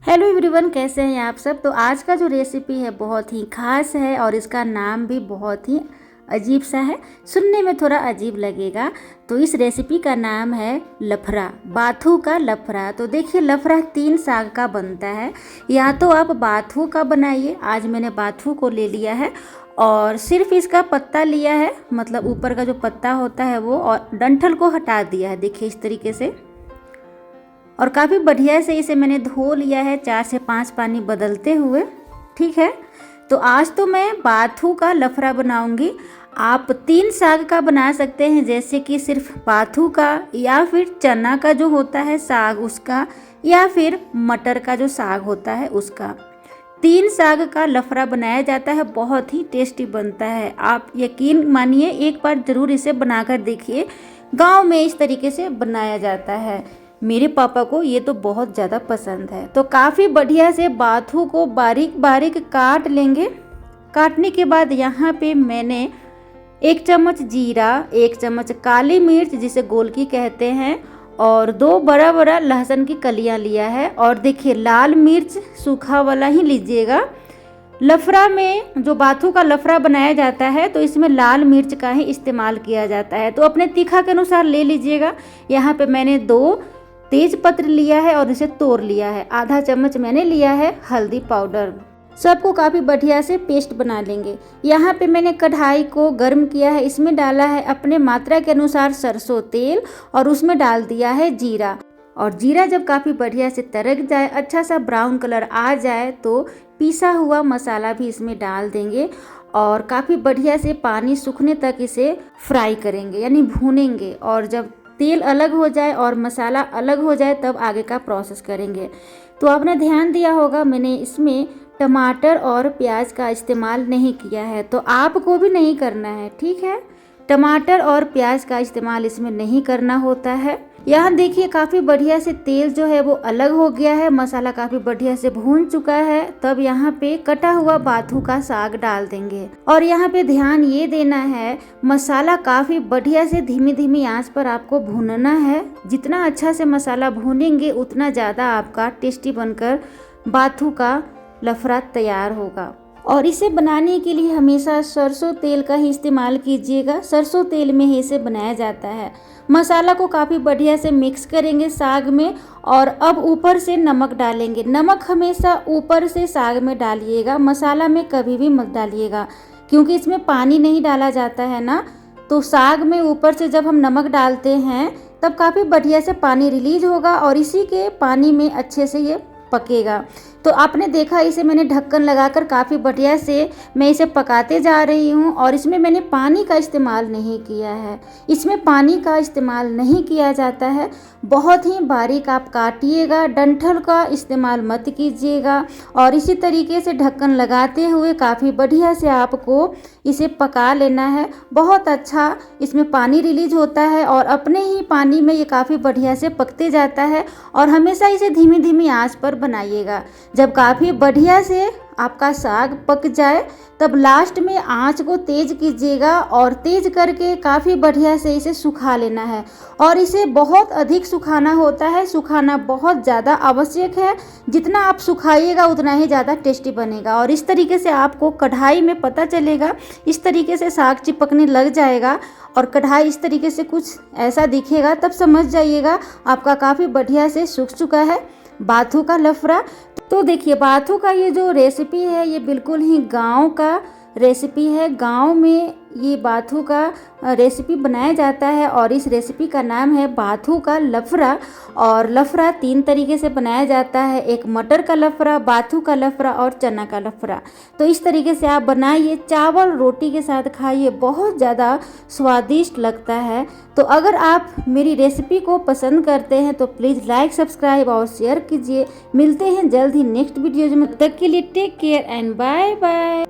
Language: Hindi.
हेलो एवरीवन, कैसे हैं आप सब। तो आज का जो रेसिपी है बहुत ही खास है और इसका नाम भी बहुत ही अजीब सा है, सुनने में थोड़ा अजीब लगेगा। तो इस रेसिपी का नाम है लफड़ा, बाथू का लफड़ा। तो देखिए, लफड़ा 3 साग का बनता है। या तो आप बाथू का बनाइए, आज मैंने बाथू को ले लिया है और सिर्फ इसका पत्ता लिया है, मतलब ऊपर का जो पत्ता होता है वो, और डंठल को हटा दिया है। देखिए इस तरीके से, और काफ़ी बढ़िया से इसे मैंने धो लिया है 4 से 5 पानी बदलते हुए। ठीक है, तो आज तो मैं बाथू का लफड़ा बनाऊंगी। आप 3 साग का बना सकते हैं, जैसे कि सिर्फ बाथू का, या फिर चना का जो होता है साग उसका, या फिर मटर का जो साग होता है उसका। 3 साग का लफड़ा बनाया जाता है, बहुत ही टेस्टी बनता है। आप यकीन मानिए, एक बार ज़रूर इसे बनाकर देखिए। गांव में इस तरीके से बनाया जाता है। मेरे पापा को ये तो बहुत ज़्यादा पसंद है। तो काफ़ी बढ़िया से बाथू को बारीक बारीक काट लेंगे। काटने के बाद यहाँ पे मैंने 1 चम्मच जीरा, 1 चम्मच काली मिर्च जिसे गोलकी कहते हैं, और 2 बड़ा बड़ा लहसुन की कलियाँ लिया है। और देखिए, लाल मिर्च सूखा वाला ही लीजिएगा। लफड़ा में, जो बाथू का लफड़ा बनाया जाता है, तो इसमें लाल मिर्च का ही इस्तेमाल किया जाता है। तो अपने तीखा के अनुसार ले लीजिएगा। यहाँ पे मैंने 2 तेज पत्र लिया है और इसे तोड़ लिया है। आधा चम्मच मैंने लिया है हल्दी पाउडर। सबको काफ़ी बढ़िया से पेस्ट बना लेंगे। यहाँ पे मैंने कढ़ाई को गर्म किया है, इसमें डाला है अपने मात्रा के अनुसार सरसों तेल, और उसमें डाल दिया है जीरा। और जीरा जब काफ़ी बढ़िया से तड़क जाए, अच्छा सा ब्राउन कलर आ जाए, तो पीसा हुआ मसाला भी इसमें डाल देंगे और काफ़ी बढ़िया से पानी सूखने तक इसे फ्राई करेंगे, यानी भूनेंगे। और जब तेल अलग हो जाए और मसाला अलग हो जाए, तब आगे का प्रोसेस करेंगे। तो आपने ध्यान दिया होगा, मैंने इसमें टमाटर और प्याज का इस्तेमाल नहीं किया है, तो आपको भी नहीं करना है। ठीक है, टमाटर और प्याज का इस्तेमाल इसमें नहीं करना होता है। यहाँ देखिए, काफ़ी बढ़िया से तेल जो है वो अलग हो गया है, मसाला काफ़ी बढ़िया से भून चुका है। तब यहाँ पे कटा हुआ बाथू का साग डाल देंगे। और यहाँ पे ध्यान ये देना है, मसाला काफ़ी बढ़िया से धीमी धीमी आंच पर आपको भूनना है। जितना अच्छा से मसाला भूनेंगे, उतना ज़्यादा आपका टेस्टी बनकर बाथू का लफड़ा तैयार होगा। और इसे बनाने के लिए हमेशा सरसों तेल का ही इस्तेमाल कीजिएगा। सरसों तेल में ही इसे बनाया जाता है। मसाला को काफ़ी बढ़िया से मिक्स करेंगे साग में, और अब ऊपर से नमक डालेंगे। नमक हमेशा ऊपर से साग में डालिएगा, मसाला में कभी भी मत डालिएगा, क्योंकि इसमें पानी नहीं डाला जाता है ना। तो साग में ऊपर से जब हम नमक डालते हैं, तब काफ़ी बढ़िया से पानी रिलीज होगा और इसी के पानी में अच्छे से ये पकेगा। तो आपने देखा, इसे मैंने ढक्कन लगाकर काफ़ी बढ़िया से मैं इसे पकाते जा रही हूँ। और इसमें मैंने पानी का इस्तेमाल नहीं किया है, इसमें पानी का इस्तेमाल नहीं किया जाता है। बहुत ही बारीक आप काटिएगा, डंठल का इस्तेमाल मत कीजिएगा। और इसी तरीके से ढक्कन लगाते हुए काफ़ी बढ़िया से आपको इसे पका लेना है। बहुत अच्छा इसमें पानी रिलीज होता है और अपने ही पानी में ये काफ़ी बढ़िया से पकते जाता है। और हमेशा इसे धीमी धीमी आंच पर बनाइएगा। जब काफ़ी बढ़िया से आपका साग पक जाए, तब लास्ट में आंच को तेज़ कीजिएगा, और तेज़ करके काफ़ी बढ़िया से इसे सुखा लेना है। और इसे बहुत अधिक सुखाना होता है, सुखाना बहुत ज़्यादा आवश्यक है। जितना आप सुखाइएगा उतना ही ज़्यादा टेस्टी बनेगा। और इस तरीके से आपको कढ़ाई में पता चलेगा, इस तरीके से साग चिपकने लग जाएगा और कढ़ाई इस तरीके से कुछ ऐसा दिखेगा, तब समझ जाइएगा आपका काफ़ी बढ़िया से सूख चुका है बाथू का लफड़ा। तो देखिए, बाथू का ये जो रेसिपी है, ये बिल्कुल ही गांव का रेसिपी है। गांव में ये बाथू का रेसिपी बनाया जाता है, और इस रेसिपी का नाम है बाथू का लफड़ा। और लफड़ा 3 तरीके से बनाया जाता है, एक मटर का लफड़ा, बाथू का लफड़ा और चना का लफड़ा। तो इस तरीके से आप बनाइए, चावल रोटी के साथ खाइए, बहुत ज़्यादा स्वादिष्ट लगता है। तो अगर आप मेरी रेसिपी को पसंद करते हैं तो प्लीज़ लाइक, सब्सक्राइब और शेयर कीजिए। मिलते हैं जल्द ही नेक्स्ट वीडियो में। तब तक के लिए take care and bye bye.